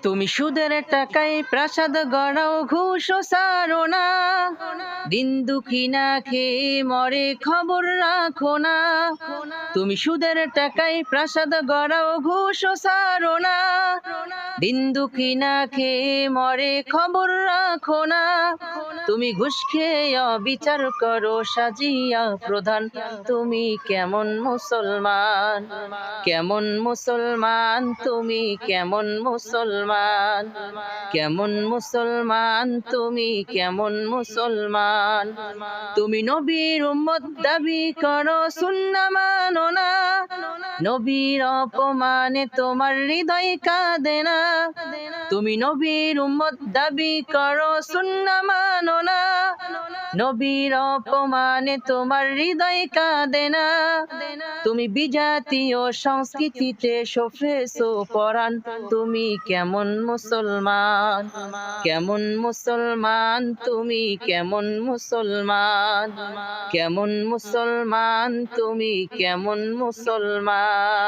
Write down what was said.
তুমি সুদের টাকায় প্রাসাদ গড়াও, ঘুষও ছাড়ো না। দিন দুঃখী না খেয়ে মরে, খবর রাখো না। তুমি সুদের টাকায় প্রাসাদ গড়াও, ঘুষও ছাড়ো না। দিন দুঃখী না খেয়ে মরে, খবর রাখো না। তুমি ঘুষ খেয়ে অবিচার করো সাজিয়া প্রধান। তুমি কেমন মুসলমান, কেমন মুসলমান, তুমি কেমন মুসলমান, কেমন মুসলমান, তুমি কেমন মুসলমান। তুমি নবীর উম্মত দাবি করো, সুন্নাহ মানো না। নবীর অপমানে তোমার হৃদয় কাঁদে না। তুমি নবীর উম্মত দাবি করো, সুন্নাহ মানো না। নবীর অপমানে তোমার হৃদয় কাঁদে না। তুমি বিজাতীয় সংস্কৃতিতে সফেছো পরাণ। তুমি কেমন মুসলমান, কেমন মুসলমান, তুমি কেমন মুসলমান, কেমন মুসলমান, তুমি কেমন মুসলমান।